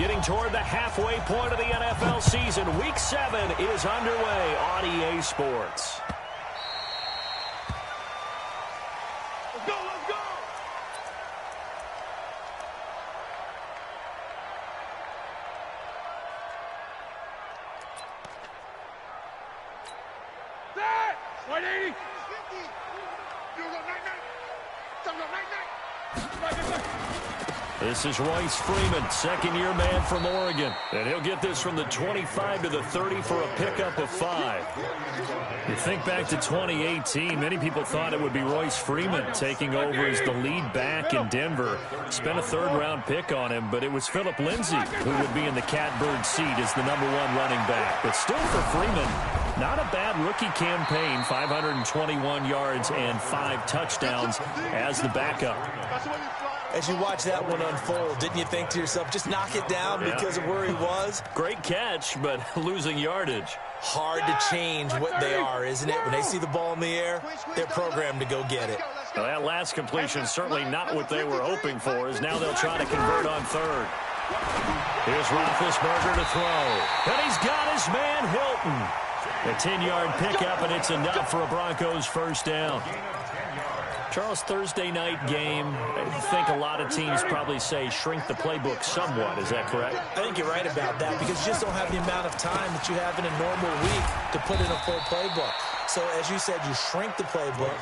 Getting toward the halfway point of the NFL season. Week 7 is underway on EA Sports. Let's go, let's go! Set! 180! 50! This is Royce Freeman, second-year man from Oregon. And he'll get this from the 25 to the 30 for a pickup of 5. You think back to 2018, many people thought it would be Royce Freeman taking over as the lead back in Denver. Spent a third-round pick on him, but it was Phillip Lindsay who would be in the catbird seat as the #1 running back. But still for Freeman, not a bad rookie campaign, 521 yards and 5 touchdowns as the backup. As you watch that one unfold, didn't you think to yourself, just knock it down because of where he was? Great catch, but losing yardage. Hard to change what they are, isn't it? When they see the ball in the air, they're programmed to go get it. Well, that last completion certainly not what they were hoping for, as now they'll try to convert on third. Here's Roethlisberger to throw. And he's got his man Hilton. A 10-yard pickup, and it's enough for a Broncos first down. Charles, Thursday night game, I think a lot of teams probably say shrink the playbook somewhat. Is that correct? I think you're right about that because you just don't have the amount of time that you have in a normal week to put in a full playbook. So, as you said, you shrink the playbook,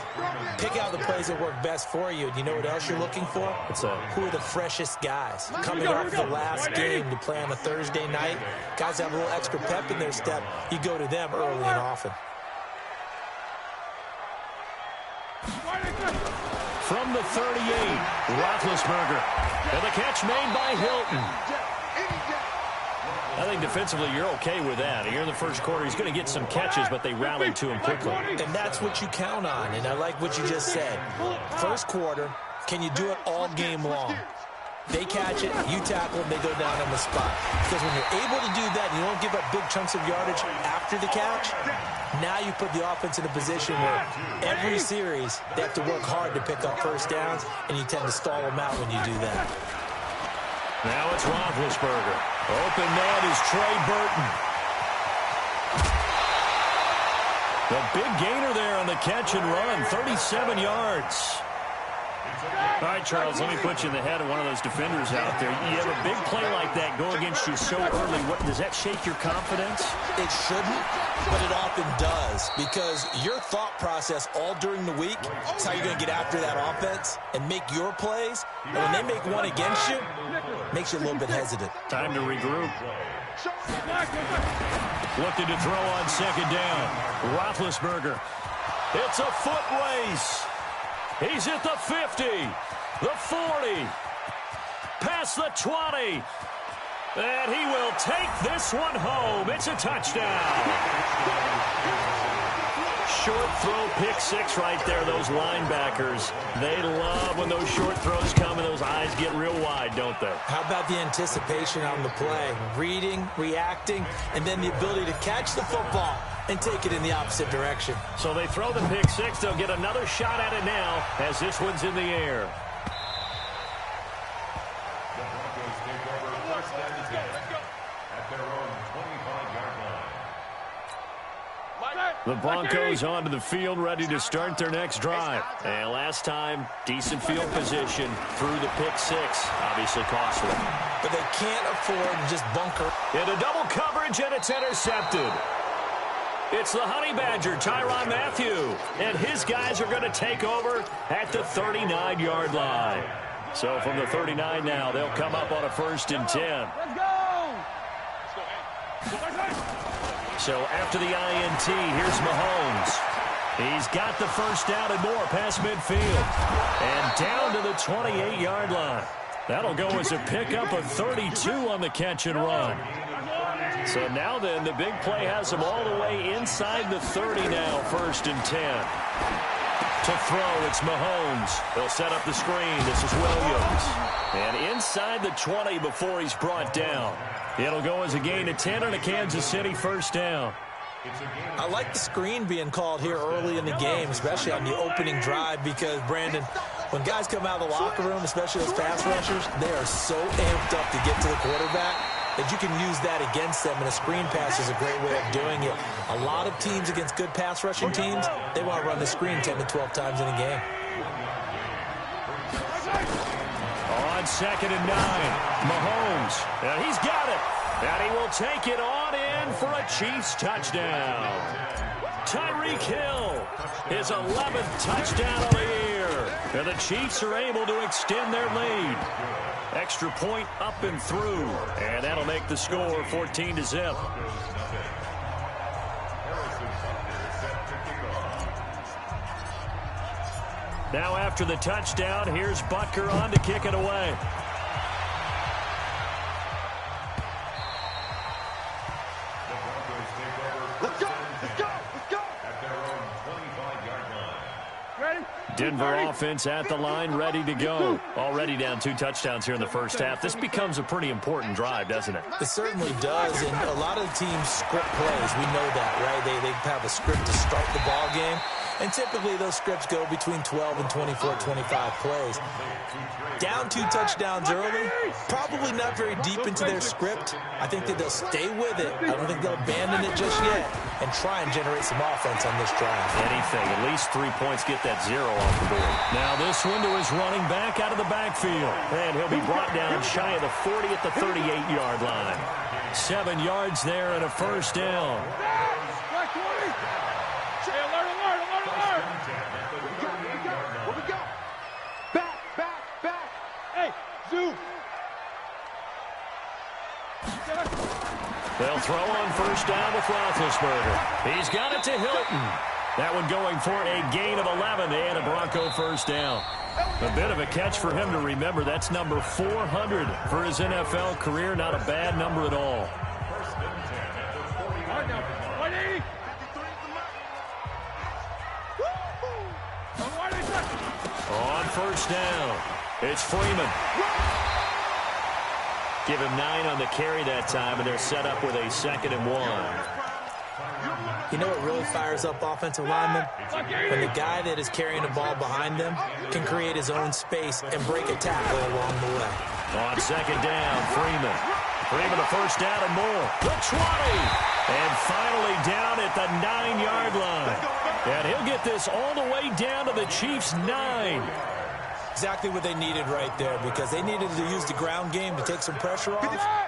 pick out the plays that work best for you. And you know what else you're looking for? Who are the freshest guys coming off the last game to play on a Thursday night? Guys have a little extra pep in their step. You go to them early and often. From the 38, Roethlisberger. And the catch made by Hilton. I think defensively you're okay with that. Here in the first quarter, he's going to get some catches, but they rallied to him quickly. And that's what you count on, and I like what you just said. First quarter, can you do it all game long? They catch it, you tackle, and they go down on the spot. Because when you're able to do that, you don't give up big chunks of yardage after the catch, now you put the offense in a position where every series they have to work hard to pick up first downs, and you tend to stall them out when you do that. Now it's Roethlisberger. Open man is Trey Burton. The big gainer there on the catch and run, 37 yards. All right, Charles, let me put you in the head of one of those defenders out there. You have a big play like that go against you so early. Does that shake your confidence? It shouldn't, but it often does because your thought process all during the week is how you're going to get after that offense and make your plays. And when they make one against you, it makes you a little bit hesitant. Time to regroup. Looking to throw on second down. Roethlisberger. It's a foot race. He's at the 50, the 40, past the 20, and he will take this one home. It's a touchdown. Short throw, pick 6 right there, those linebackers. They love when those short throws come and those eyes get real wide, don't they? How about the anticipation on the play? Reading, reacting, and then the ability to catch the football and take it in the opposite direction. So they throw the pick 6. They'll get another shot at it now as this one's in the air. The Broncos onto the field, ready to start their next drive. And last time, decent field position through the pick 6. Obviously costly. But they can't afford to just bunker. Into double coverage, and it's intercepted. It's the Honey Badger, Tyrann Mathieu. And his guys are going to take over at the 39-yard line. So from the 39 now, they'll come up on a 1st and 10. Let's go! So after the INT, here's Mahomes. He's got the first down and more past midfield. And down to the 28-yard line. That'll go as a pickup of 32 on the catch and run. So now then, the big play has him all the way inside the 30 now, 1st and 10. To throw, it's Mahomes. He'll set up the screen. This is Williams. And inside the 20 before he's brought down. It'll go as a gain of 10 on a Kansas City first down. I like the screen being called here early in the game, especially on the opening drive, because, Brandon, When guys come out of the locker room, especially those pass rushers, they are so amped up to get to the quarterback that you can use that against them, and a screen pass is a great way of doing it. A lot of teams against good pass rushing teams, they want to run the screen 10 to 12 times in a game. On 2nd and 9, Mahomes, and he's got it. And he will take it on in for a Chiefs touchdown. Tyreek Hill, his 11th touchdown of the year. And the Chiefs are able to extend their lead. Extra point up and through. And that'll make the score 14-0. Now after the touchdown, here's Butker on to kick it away. Denver offense at the line, ready to go. Already down 2 touchdowns here in the first half. This becomes a pretty important drive, doesn't it? It certainly does, and a lot of the teams script plays. We know that, right? They have a script to start the ball game, and typically those scripts go between 12 and 24, 25 plays. Down 2 touchdowns early, probably not very deep into their script. I think that they'll stay with it. I don't think they'll abandon it just yet and try and generate some offense on this drive. Anything, at least 3 points, get that 0 off the board. Now this one to his running back out of the backfield. And he'll be brought down shy of the 40 at the 38-yard line. 7 yards there and a first down. They'll throw on first down with Roethlisberger. He's got it to Hilton. That one going for a gain of 11 and a Bronco first down. A bit of a catch for him to remember. That's number 400 for his NFL career. Not a bad number at all. On first down, it's Freeman. Give him 9 on the carry that time, and they're set up with a 2nd and 1. You know what really fires up offensive linemen? When the guy that is carrying the ball behind them can create his own space and break a tackle along the way. On 2nd down, Freeman. Freeman a first down and more. The 20. And finally down at the 9-yard line. And he'll get this all the way down to the Chiefs' 9. Exactly what they needed right there, because they needed to use the ground game to take some pressure off,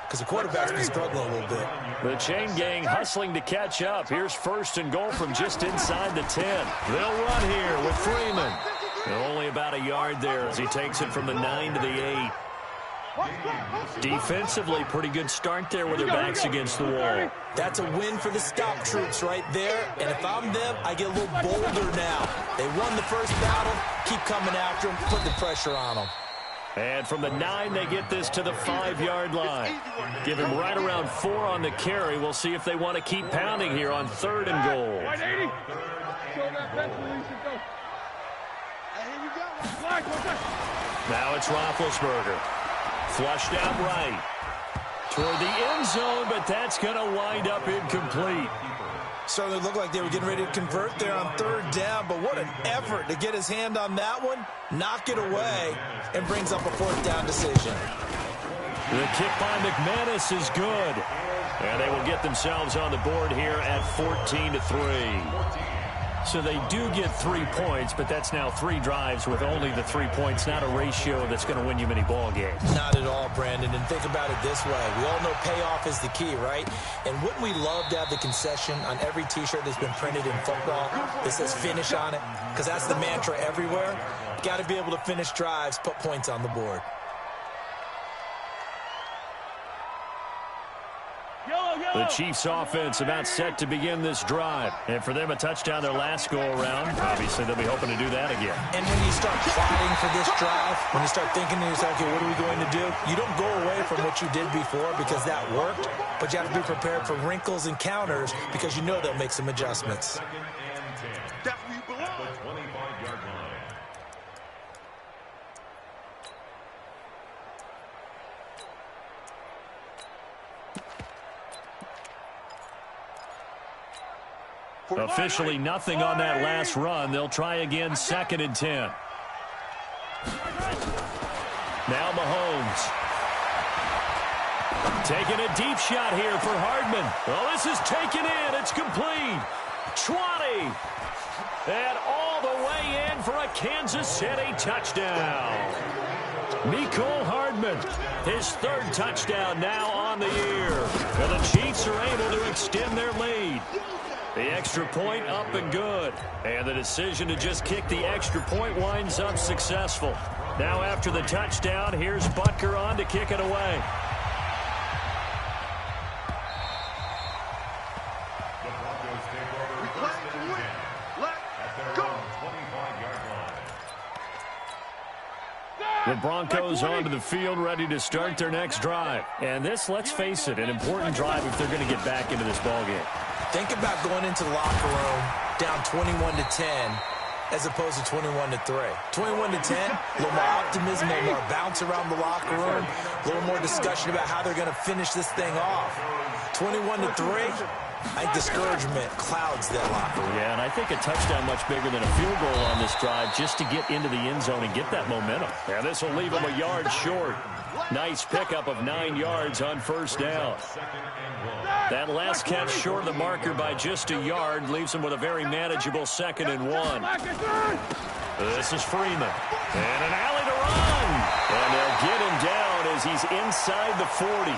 because the quarterback's been struggling a little bit. The chain gang hustling to catch up. Here's 1st and goal from just inside the 10. They'll run here with Freeman. And only about a yard there as he takes it from the 9 to the 8. Defensively, pretty good start there with their backs against the wall. That's a win for the stop troops right there. And if I'm them, I get a little bolder now. They won the first battle. Keep coming after them. Put the pressure on them. And from the 9, they get this to the 5-yard line. Give him right around 4 on the carry. We'll see if they want to keep pounding here on 3rd and goal. Now it's Roethlisberger. Flushed out right. Toward the end zone, but that's going to wind up incomplete. Certainly looked like they were getting ready to convert there on 3rd down, but what an effort to get his hand on that one, knock it away, and brings up a 4th down decision. The kick by McManus is good. And they will get themselves on the board here at 14-3. So they do get 3 points, but that's now 3 drives with only the 3 points. Not a ratio that's going to win you many ball games. Not at all, Brandon. And think about it this way. We all know payoff is the key, right? And wouldn't we love to have the concession on every T-shirt that's been printed in football that says finish on it? Because that's the mantra everywhere. Got to be able to finish drives, put points on the board. The Chiefs offense about set to begin this drive. And for them, a touchdown their last go-around. Obviously, they'll be hoping to do that again. And when you start plotting for this drive, when you start thinking to yourself, okay, what are we going to do? You don't go away from what you did before because that worked, but you have to be prepared for wrinkles and counters because you know they'll make some adjustments. Officially nothing on that last run. They'll try again, 2nd and 10. Taking a deep shot here for Hardman. Well, this is taken in. It's complete. 20. And all the way in for a Kansas City touchdown. Mecole Hardman, his third touchdown now on the year. And the Chiefs are able to extend their lead. The extra point up and good. And the decision to just kick the extra point winds up successful. Now after the touchdown, here's Butker on to kick it away. The Broncos onto the field, ready to start their next drive. And this, let's face it, an important drive if they're going to get back into this ballgame. Think about going into the locker room down 21-10 as opposed to 21-3. 21-10, a little more optimism, a little more bounce around the locker room, a little more discussion about how they're going to finish this thing off. 21-3, I think discouragement clouds that locker room. Yeah, and I think a touchdown much bigger than a field goal on this drive just to get into the end zone and get that momentum. Yeah, this will leave them a yard short. Nice pickup of 9 yards on first down. That last catch short of the marker by just a yard leaves them with a very manageable 2nd and 1. This is Freeman. And an alley to run. And they'll get him down as he's inside the 40.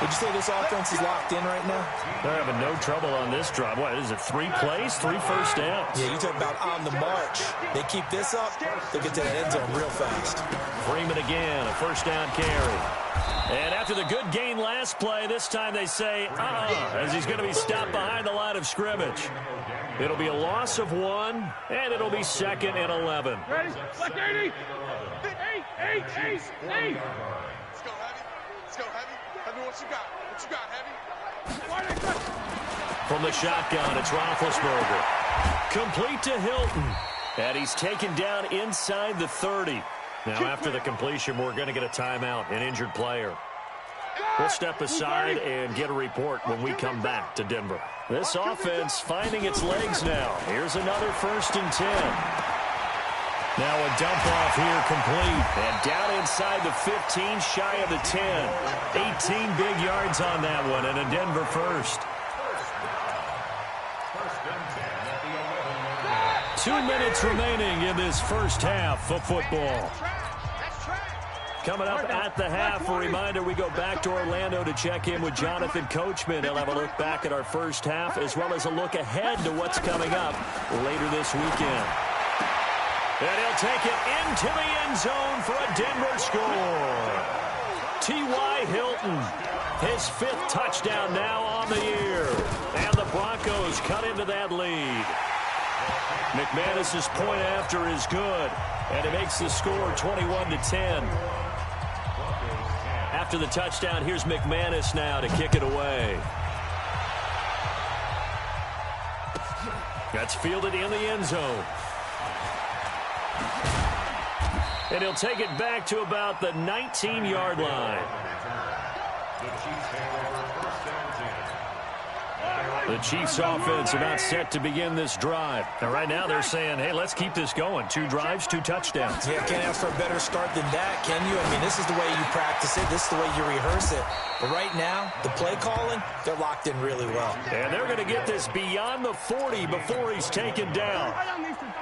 Would you say this offense is locked in right now? They're having no trouble on this drive. What is it, 3 plays, 3 first downs? Yeah, you talk about on the march. They keep this up, they'll get to that end zone real fast. Freeman again, a first down carry. And after the good gain last play, this time they say, as he's going to be stopped behind the line of scrimmage. It'll be a loss of 1, and it'll be 2nd and 11. Ready? Black 80. 8. Let's go, Heavy. Let's go, Heavy. Heavy, what you got? What you got, Heavy? From the shotgun, it's Roethlisberger. Complete to Hilton. And he's taken down inside the 30. Now, after the completion, we're going to get a timeout, an injured player. We'll step aside and get a report when we come back to Denver. This offense finding its legs now. Here's another 1st and 10. Now a dump off here complete. And down inside the 15, shy of the 10. 18 big yards on that one, and a Denver first. 2 minutes remaining in this first half of football. Coming up at the half, a reminder, we go back to Orlando to check in with Jonathan Coachman. He'll have a look back at our first half as well as a look ahead to what's coming up later this weekend. And he'll take it into the end zone for a Denver score. T.Y. Hilton, his 5th touchdown now on the year. And the Broncos cut into that lead. McManus's point after is good, and it makes the score 21-10. After the touchdown, here's McManus now to kick it away. That's fielded in the end zone. And he'll take it back to about the 19-yard line. The Chiefs offense about set to begin this drive. And right now they're saying, hey, let's keep this going. 2 drives, 2 touchdowns. Yeah, can't ask for a better start than that, can you? I mean, this is the way you practice it. This is the way you rehearse it. But right now, the play calling, they're locked in really well. And they're going to get this beyond the 40 before he's taken down.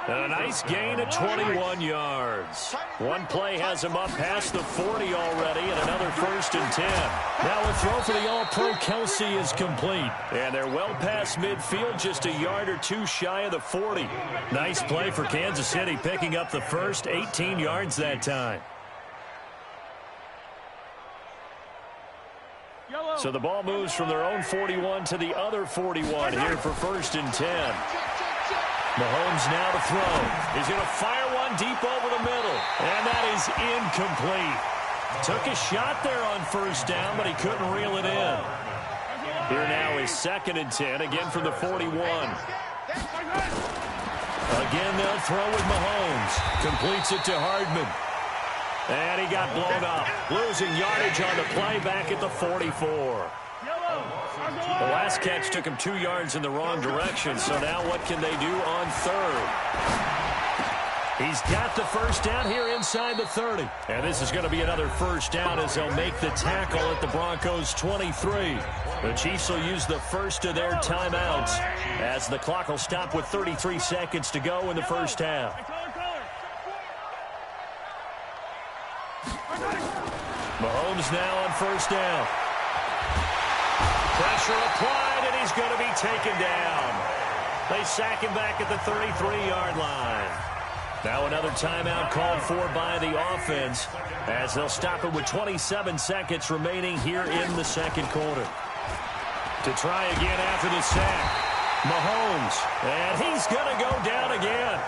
And a nice gain of 21 yards. One play has him up past the 40 already, and another 1st and 10. Now a throw for the All-Pro Kelsey is complete. And they're well past midfield, just a yard or 2 shy of the 40. Nice play for Kansas City, picking up the first, 18 yards that time. So the ball moves from their own 41 to the other 41 here for 1st and 10. Mahomes now to throw. He's going to fire one deep over the middle. And that is incomplete. Took a shot there on 1st down, but he couldn't reel it in. Here now is 2nd and 10, again from the 41. Again, they'll throw with Mahomes. Completes it to Hardman. And he got blown up. Losing yardage on the play back at the 44. The last catch took him 2 yards in the wrong direction, so now what can they do on 3rd? He's got the first down here inside the 30. And this is going to be another first down as they'll make the tackle at the Broncos' 23. The Chiefs will use the first of their timeouts as the clock will stop with 33 seconds to go in the first half. Mahomes now on first down. Pressure applied, and he's going to be taken down. They sack him back at the 33-yard line. Now another timeout called for by the offense as they'll stop it with 27 seconds remaining here in the second quarter. To try again after the sack, Mahomes, and he's going to go down again.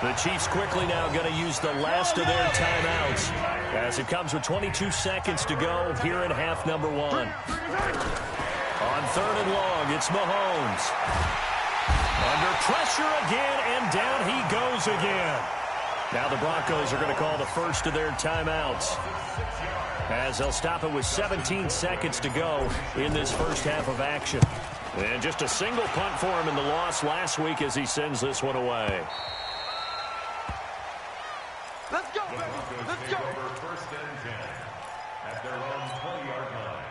The Chiefs quickly now going to use the last of their timeouts as it comes with 22 seconds to go here in half number one. On third and long, it's Mahomes. Under pressure again, and down he goes again. Now the Broncos are going to call the first of their timeouts as they'll stop it with 17 seconds to go in this first half of action. And just a single punt for him in the loss last week as he sends this one away. Let's go, baby. Let's go. First and 10 at their own 20-yard line.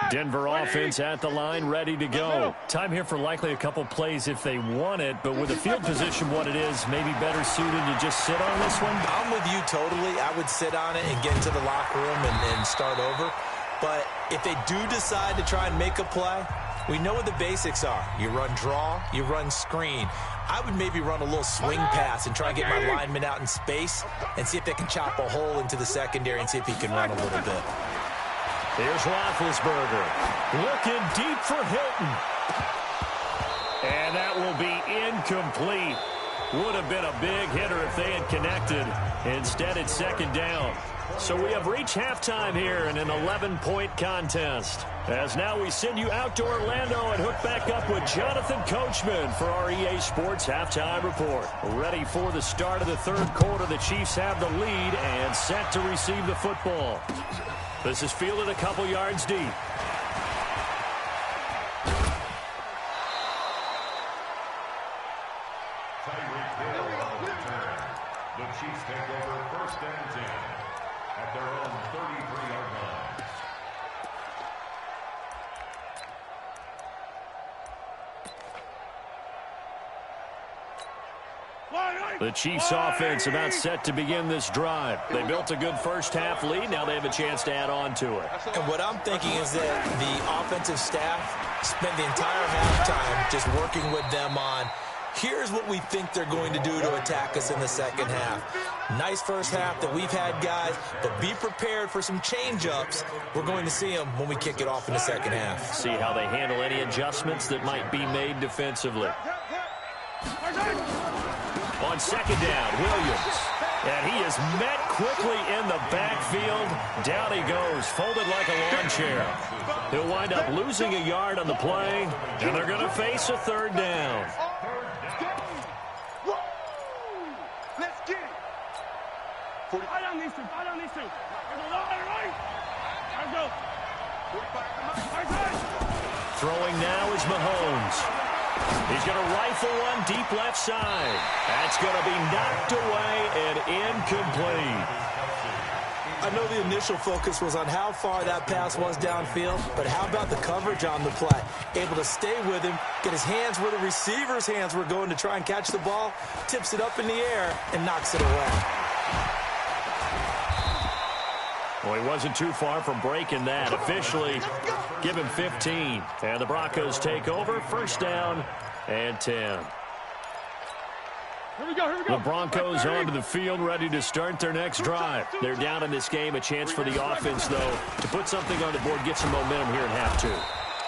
Denver offense at the line, ready to go. Time here for likely a couple plays if they want it, but with the field position what it is, maybe better suited to just sit on this one? I'm with you totally. I would sit on it and get into the locker room and start over. But if they do decide to try and make a play, we know what the basics are. You run draw, you run screen. I would maybe run a little swing pass and try and get my lineman out in space and see if they can chop a hole into the secondary and see if he can run a little bit. Here's Roethlisberger looking deep for Hilton. And that will be incomplete. Would have been a big hitter if they had connected. Instead, it's second down. So we have reached halftime here in an 11-point contest. As now we send you out to Orlando and hook back up with Jonathan Coachman for our EA Sports Halftime Report. Ready for the start of the third quarter. The Chiefs have the lead and set to receive the football. This is fielded a couple yards deep. The Chiefs take over first and 10 at their own 33-yard line. The Chiefs offense about set to begin this drive. They built a good first half lead. Now they have a chance to add on to it. And what I'm thinking is that the offensive staff spent the entire halftime just working with them on, here's what we think they're going to do to attack us in the second half. Nice first half that we've had, guys, but be prepared for some change-ups. We're going to see them when we kick it off in the second half. See how they handle any adjustments that might be made defensively. On second down, Williams. And he is met quickly in the backfield. Down he goes, folded like a lawn chair. He'll wind up losing a yard on the play, and they're going to face a third down. Let's get it. Throwing now is Mahomes. He's going to rifle one deep left side. That's going to be knocked away and incomplete. I know the initial focus was on how far that pass was downfield, but how about the coverage on the play? Able to stay with him, get his hands where the receiver's hands were going to try and catch the ball, tips it up in the air, and knocks it away. Well, he wasn't too far from breaking that. Officially, give him 15. And the Broncos take over. First down and 10. Here we go. The Broncos onto the field, ready to start their next drive. They're down in this game. A chance for the offense, though, to put something on the board, get some momentum here in half two.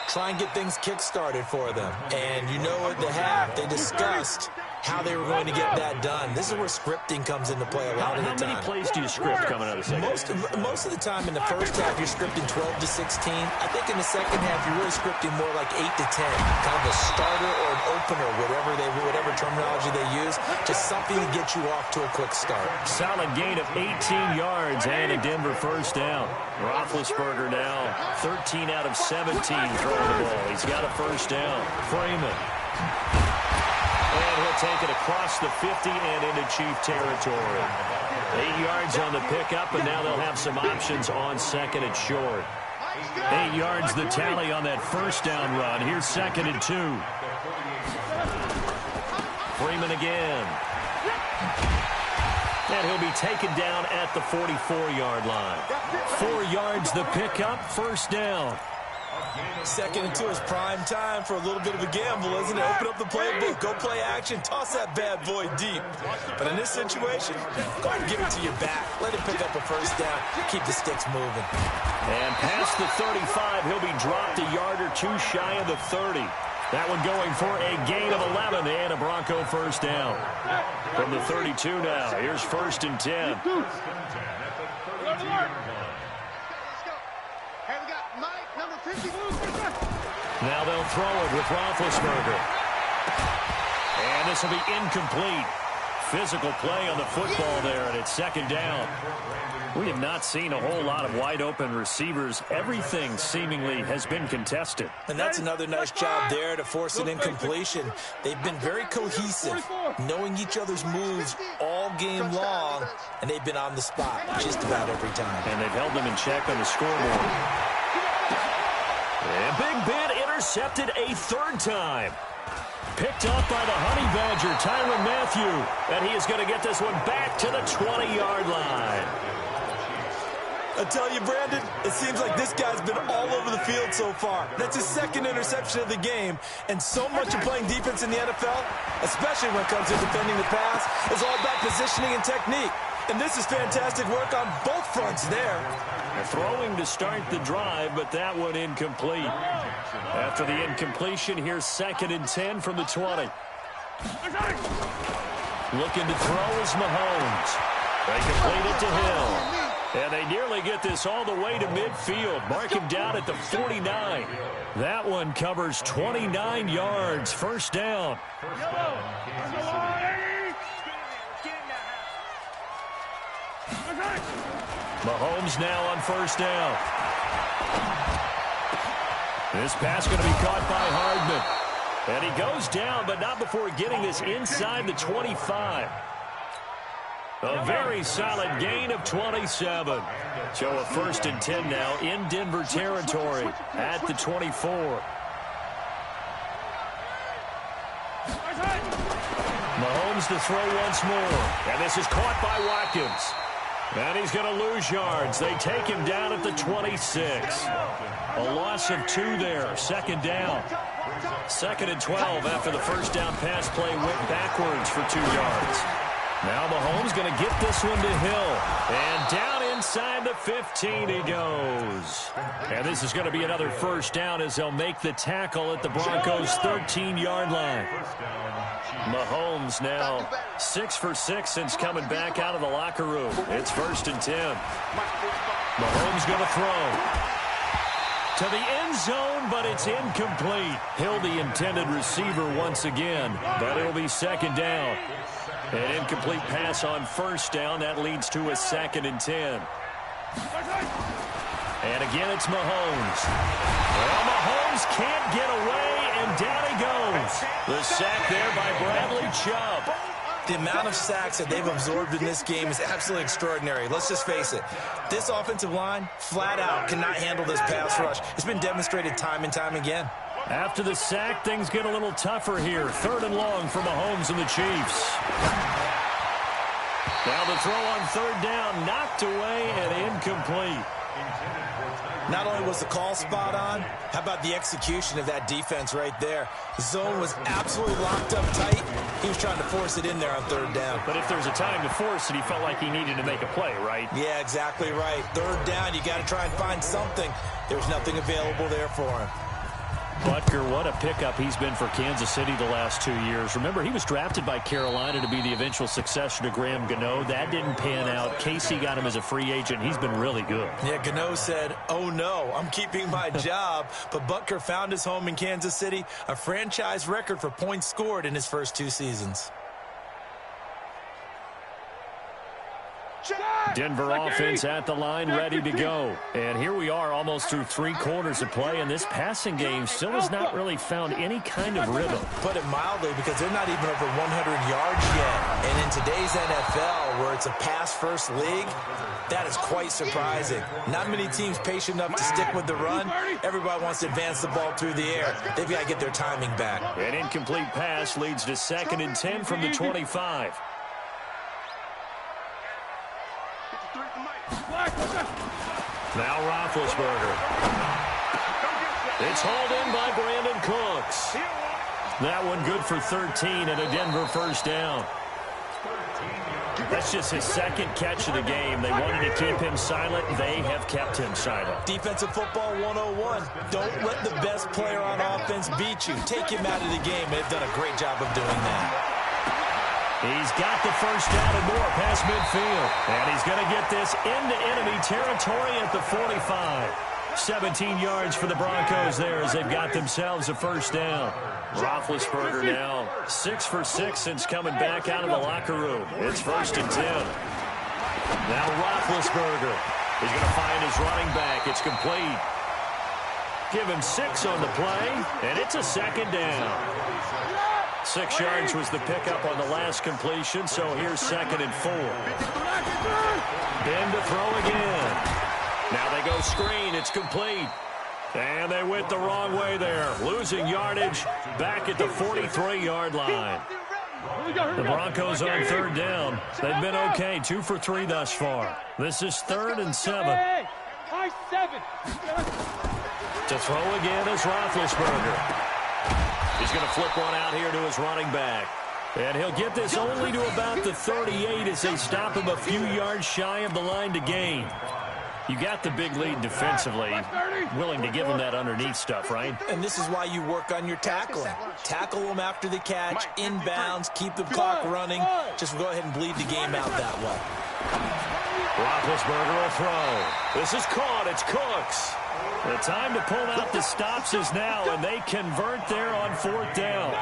Try and get things kick-started for them. And you know at the half, they discussed how they were going to get that done. This is where scripting comes into play a lot of the time. How many plays do you script coming out of the second? Most of the time in the first half, you're scripting 12 to 16. I think in the second half, you're really scripting more like 8 to 10. Kind of a starter or an opener, whatever terminology they use. Just something to get you off to a quick start. Solid gain of 18 yards and a Denver first down. Roethlisberger now 13 out of 17 throwing the ball. He's got a first down. Freeman. And he'll take it across the 50 and into Chief territory. 8 yards on the pickup, and now they'll have some options on second and short. 8 yards the tally on that first down run. Here's second and 2. Freeman again. And he'll be taken down at the 44-yard line. 4 yards the pickup, first down. Second and 2 is prime time for a little bit of a gamble, isn't it? Open up the playbook, go play action, toss that bad boy deep. But in this situation, go ahead and give it to your back. Let him pick up a first down. Keep the sticks moving. And past the 35, he'll be dropped a yard or two shy of the 30. That one going for a gain of 11 and a Bronco first down. From the 32 now, here's first and 10. Now they'll throw it with Roethlisberger. And this will be incomplete. Physical play on the football there, and it's second down. We have not seen a whole lot of wide-open receivers. Everything seemingly has been contested. And that's another nice job there to force an incompletion. They've been very cohesive, knowing each other's moves all game long, and they've been on the spot just about every time. And they've held them in check on the scoreboard. And Big Ben intercepted a third time. Picked up by the Honey Badger, Tyrann Mathieu. And he is going to get this one back to the 20-yard line. I tell you, Brandon, it seems like this guy's been all over the field so far. That's his second interception of the game. And so much of playing defense in the NFL, especially when it comes to defending the pass, is all about positioning and technique. And this is fantastic work on both fronts there. Throwing to start the drive, but that one incomplete. After the incompletion, here's second and 10 from the 20. Looking to throw is Mahomes. They complete it to Hill. And they nearly get this all the way to midfield. Mark him down at the 49. That one covers 29 yards. First down. Mahomes now on first down. This pass going to be caught by Hardman. And he goes down, but not before getting this inside the 25. A very solid gain of 27. So a first and 10 now in Denver territory at the 24. Mahomes to throw once more. And this is caught by Watkins. And he's going to lose yards. They take him down at the 26. A loss of 2 there. Second down. Second and 12 after the first down pass play went backwards for 2 yards. Now Mahomes going to get this one to Hill. And down inside the 15 he goes. And this is going to be another first down as they'll make the tackle at the Broncos' 13-yard line. Mahomes now 6 for 6 since coming back out of the locker room. It's first and 10. Mahomes going to throw to the end zone, but it's incomplete. Hill, the intended receiver once again, but it'll be second down. An incomplete pass on first down. That leads to a second and 10. And again, it's Mahomes. Well, Mahomes can't get away, and down he goes. The sack there by Bradley Chubb. The amount of sacks that they've absorbed in this game is absolutely extraordinary. Let's just face it. This offensive line, flat out, cannot handle this pass rush. It's been demonstrated time and time again. After the sack, things get a little tougher here. Third and long for Mahomes and the Chiefs. Now the throw on third down, knocked away and incomplete. Not only was the call spot on, how about the execution of that defense right there? The zone was absolutely locked up tight. He was trying to force it in there on third down. But if there's a time to force it, he felt like he needed to make a play, right? Yeah, exactly right. Third down, you got to try and find something. There's nothing available there for him. Butker, what a pickup he's been for Kansas City the last 2 years. Remember, he was drafted by Carolina to be the eventual successor to Graham Gano. That didn't pan out. Casey got him as a free agent. He's been really good. Yeah, Gano said, oh no, I'm keeping my job. But Butker found his home in Kansas City, a franchise record for points scored in his first 2 seasons. Denver offense at the line, ready to go. And here we are almost through 3 quarters of play, and this passing game still has not really found any kind of rhythm. Put it mildly, because they're not even over 100 yards yet. And in today's NFL, where it's a pass-first league, that is quite surprising. Not many teams patient enough to stick with the run. Everybody wants to advance the ball through the air. They've got to get their timing back. An incomplete pass leads to 2nd and 10 from the 25. Now Roethlisberger. It's hauled in by Brandon Cooks. That one good for 13 and a Denver first down. That's just his 2nd catch of the game. They wanted to keep him silent. They have kept him silent. Defensive football 101. Don't let the best player on offense beat you. Take him out of the game. They've done a great job of doing that. He's got the first down and more past midfield. And he's going to get this into enemy territory at the 45. 17 yards for the Broncos there as they've got themselves a first down. Roethlisberger now 6 for 6 since coming back out of the locker room. It's 1st and 10. Now Roethlisberger is going to find his running back. It's complete. Give him 6 on the play, and it's a 2nd down. 6 yards was the pickup on the last completion, so here's 2nd and 4. Ben to throw again. Now they go screen. It's complete. And they went the wrong way there. Losing yardage back at the 43-yard line. The Broncos on 3rd down. They've been okay. 2 for 3 thus far. This is 3rd and 7. To throw again is Roethlisberger. He's going to flip one out here to his running back. And he'll get this only to about the 38 as they stop him a few yards shy of the line to gain. You got the big lead defensively. Willing to give him that underneath stuff, right? And this is why you work on your tackling. Tackle them after the catch, inbounds, keep the clock running. Just go ahead and bleed the game out that way. Roethlisberger will throw. This is caught. It's Cooks. The time to pull out the stops is now, and they convert there on 4th down.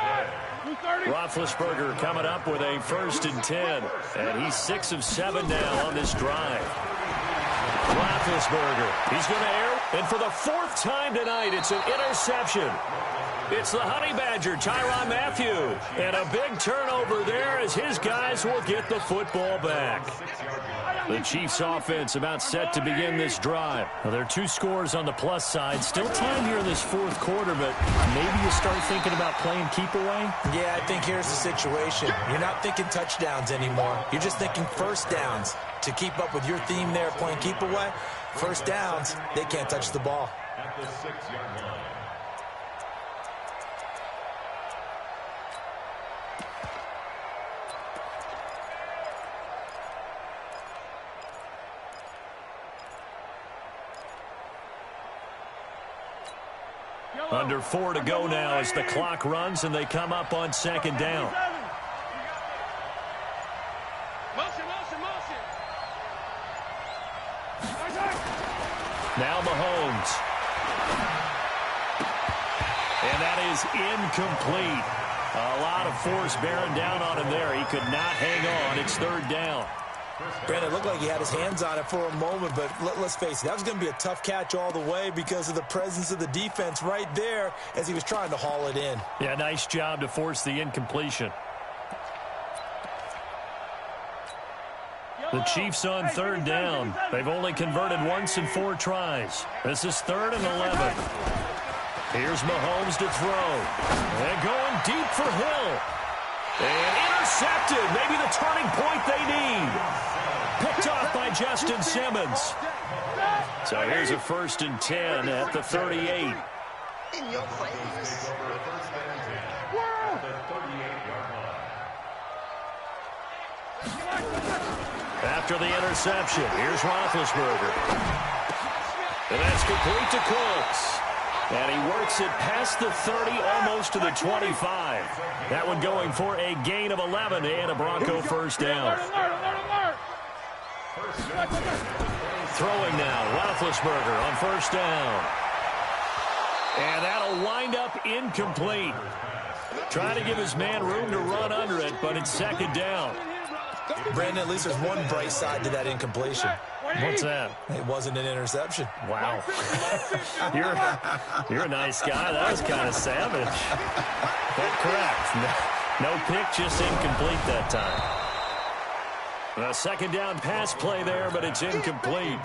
Roethlisberger coming up with a 1st and 10, and he's 6 of 7 now on this drive. Roethlisberger, he's going to air, and for the 4th time tonight, it's an interception. It's the Honey Badger, Tyrann Mathieu, and a big turnover there as his guys will get the football back. The Chiefs offense about set to begin this drive. Well, there are 2 scores on the plus side. Still time here in this 4th quarter, but maybe you start thinking about playing keep away? Yeah, I think here's the situation. You're not thinking touchdowns anymore. You're just thinking first downs. To keep up with your theme there, playing keep away, first downs, they can't touch the ball. At the 6-yard line. Under 4 to go now as the clock runs and they come up on 2nd down. Now Mahomes. And that is incomplete. A lot of force bearing down on him there. He could not hang on. It's 3rd down. Brandon, it looked like he had his hands on it for a moment, but let's face it, that was going to be a tough catch all the way because of the presence of the defense right there as he was trying to haul it in. Yeah, nice job to force the incompletion. The Chiefs on 3rd down. They've only converted once in 4 tries. This is 3rd and 11. Here's Mahomes to throw. And going deep for Hill. And intercepted. Maybe the turning point they need. Picked off by Justin Simmons. So here's a 1st and 10 at the 38. In your face. After the interception, here's Roethlisberger. And that's complete to Cooks. And he works it past the 30, almost to the 25. That one going for a gain of 11 and a Bronco first down. Throwing now, Roethlisberger on first down. And that'll wind up incomplete. Trying to give his man room to run under it, but it's second down. Brandon, at least there's one bright side to that incompletion. What's that? It wasn't an interception. Wow. You're a nice guy. That was kind of savage. But correct. No pick, just incomplete that time. A second down pass play there, but it's incomplete.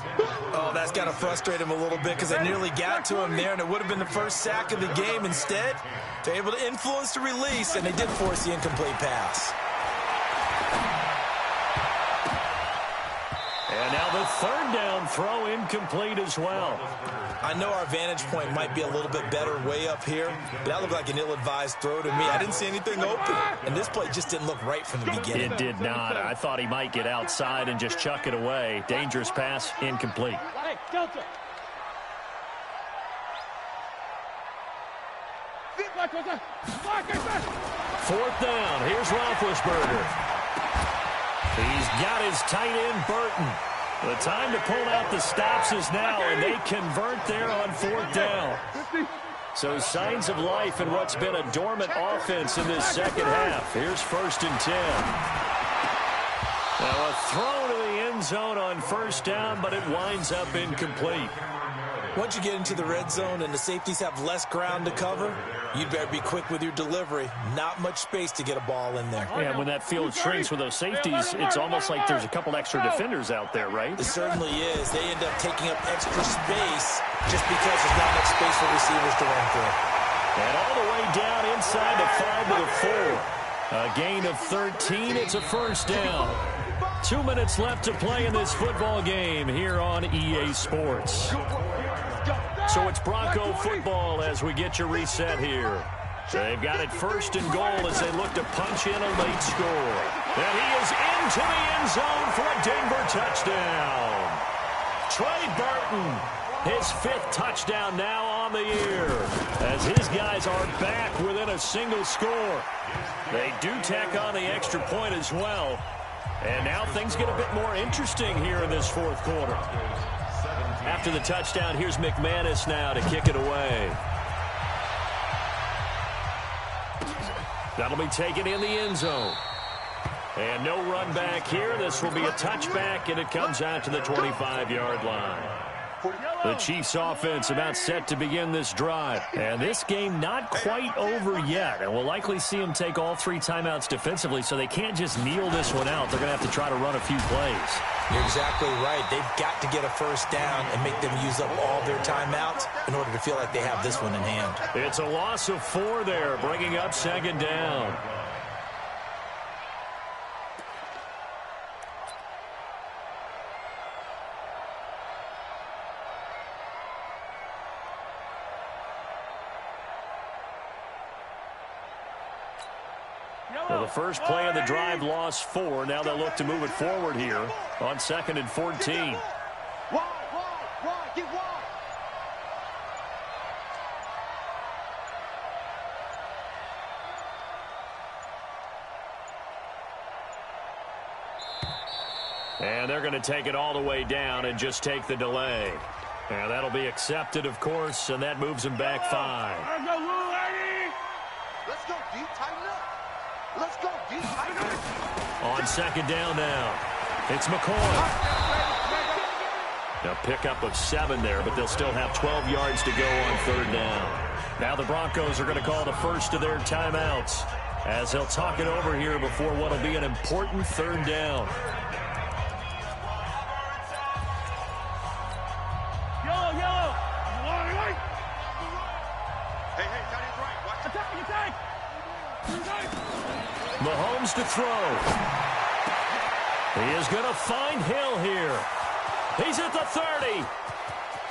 Oh, that's got to frustrate him a little bit because they nearly got to him there, and it would have been the first sack of the game. Instead, they're able to influence the release, and they did force the incomplete pass. And now the third down throw incomplete as well. I know our vantage point might be a little bit better way up here, but that looked like an ill-advised throw to me. I didn't see anything open, and this play just didn't look right from the beginning. It did not. I thought he might get outside and just chuck it away. Dangerous pass, incomplete. Fourth down. Here's Roethlisberger. He's got his tight end, Burton. The time to pull out the stops is now, and they convert there on fourth down. So signs of life in what's been a dormant offense in this second half. Here's 1st and 10. Now a throw to the end zone on first down, but it winds up incomplete. Once you get into the red zone and the safeties have less ground to cover, you'd better be quick with your delivery. Not much space to get a ball in there. Yeah, when that field shrinks with those safeties, it's almost like there's a couple extra defenders out there, right? It certainly is. They end up taking up extra space just because there's not much space for receivers to run through. And all the way down inside the 5 to the 4. A gain of 13. It's a first down. 2 minutes left to play in this football game here on EA Sports. So it's Bronco football as we get you reset here. They've got it 1st and goal as they look to punch in a late score. And he is into the end zone for a Denver touchdown. Trey Burton, his 5th touchdown now on the year, as his guys are back within a single score. They do tack on the extra point as well. And now things get a bit more interesting here in this 4th quarter. After the touchdown, here's McManus now to kick it away. That'll be taken in the end zone. And no run back here. This will be a touchback, and it comes out to the 25-yard line. The Chiefs offense about set to begin this drive. And this game not quite over yet. And we'll likely see them take all 3 timeouts defensively, so they can't just kneel this one out. They're going to have to try to run a few plays. You're exactly right. They've got to get a first down and make them use up all their timeouts in order to feel like they have this one in hand. It's a loss of 4 there, bringing up second down. Well, the first play of the drive lost 4. Now they'll look to move it forward here on 2nd and 14. And they're going to take it all the way down and just take the delay. And that'll be accepted, of course, and that moves them back 5. Let's go deep, tighten up. Let's go deep, tighten up. On second down now, it's McCoy. A pickup of 7 there, but they'll still have 12 yards to go on 3rd down. Now the Broncos are going to call the first of their timeouts as they'll talk it over here before what will be an important 3rd down. Mahomes to throw. He is going to find Hill here. He's at the 30.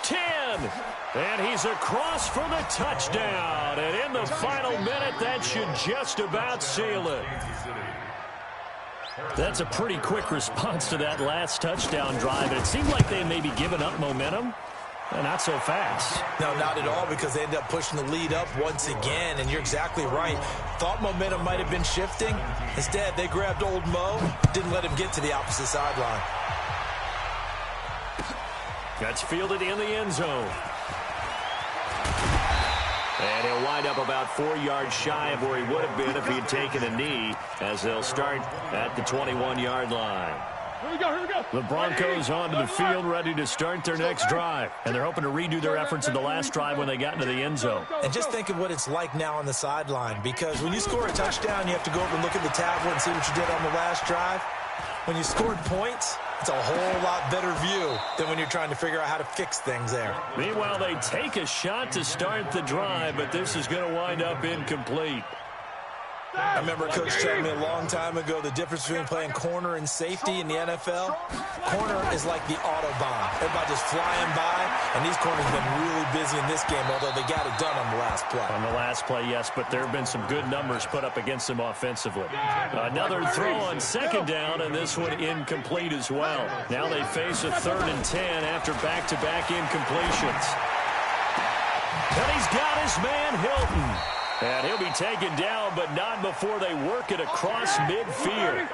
10. And he's across for the touchdown. And in the final minute, that should just about seal it. That's a pretty quick response to that last touchdown drive. It seemed like they may be giving up momentum. Not so fast. No, not at all, because they end up pushing the lead up once again, and you're exactly right. Thought momentum might have been shifting. Instead, they grabbed old Mo, didn't let him get to the opposite sideline. That's fielded in the end zone. And he'll wind up about 4 yards shy of where he would have been if he had taken a knee, as they'll start at the 21-yard line. Here we go, here we go. The Broncos onto the field, ready to start their next drive. And they're hoping to redo their efforts in the last drive when they got into the end zone. And just think of what it's like now on the sideline, because when you score a touchdown, you have to go over and look at the tablet and see what you did on the last drive. When you scored points, it's a whole lot better view than when you're trying to figure out how to fix things there. Meanwhile, they take a shot to start the drive, but this is going to wind up incomplete. I remember a coach telling me a long time ago the difference between playing corner and safety in the NFL. Corner is like the Autobahn. Everybody just flying by, and these corners have been really busy in this game, although they got it done on the last play. On the last play, yes, but there have been some good numbers put up against them offensively. Another throw on second down, and this one incomplete as well. Now they face a 3rd and 10 after back-to-back incompletions. And he's got his man Hilton. And he'll be taken down, but not before they work it across midfield.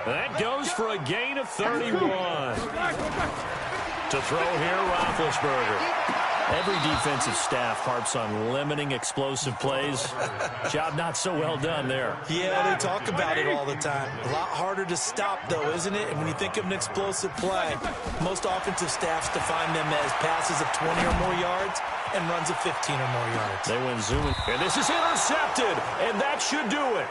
That goes for a gain of 31. To throw here, Roethlisberger. Every defensive staff harps on limiting explosive plays. Job not so well done there. Yeah, they talk about it all the time. A lot harder to stop, though, isn't it? And when you think of an explosive play, most offensive staffs define them as passes of 20 or more yards and runs of 15 or more yards. They went zooming. And this is intercepted, and that should do it.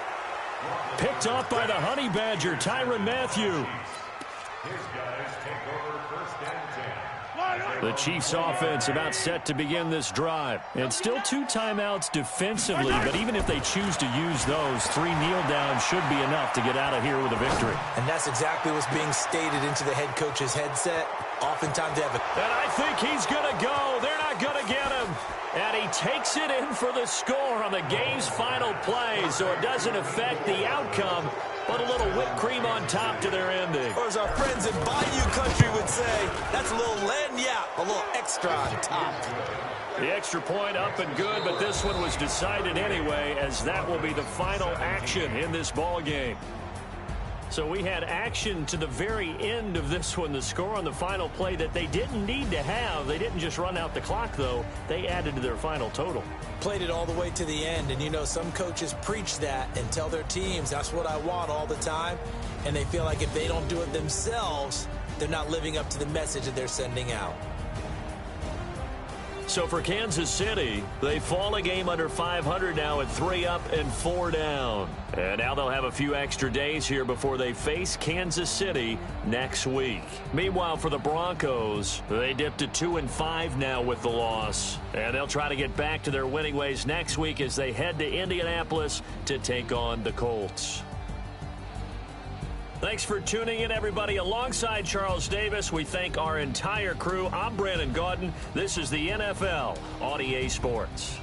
Picked off by the Honey Badger, Tyrann Mathieu. His guys take over 1st and 10. The Chiefs offense about set to begin this drive. And still 2 timeouts defensively, but even if they choose to use those, 3 kneel downs should be enough to get out of here with a victory. And that's exactly what's being stated into the head coach's headset. Oftentimes they have a... And I think he's going to go. They're not going to get him. And he takes it in for the score on the game's final play, so it doesn't affect the outcome, but a little whipped cream on top to their ending. Or as our friends in Bayou Country would say, that's a little lagniappe, a little extra on top. The extra point up and good, but this one was decided anyway, as that will be the final action in this ball game. So we had action to the very end of this one. The score on the final play that they didn't need to have. They didn't just run out the clock, though. They added to their final total. Played it all the way to the end. And, you know, some coaches preach that and tell their teams, that's what I want all the time. And they feel like if they don't do it themselves, they're not living up to the message that they're sending out. So for Kansas City, they fall a game under 500 now at 3 up and 4 down. And now they'll have a few extra days here before they face Kansas City next week. Meanwhile, for the Broncos, they dipped to 2-5 now with the loss. And they'll try to get back to their winning ways next week as they head to Indianapolis to take on the Colts. Thanks for tuning in, everybody. Alongside Charles Davis, we thank our entire crew. I'm Brandon Gaudin. This is the NFL on EA Sports.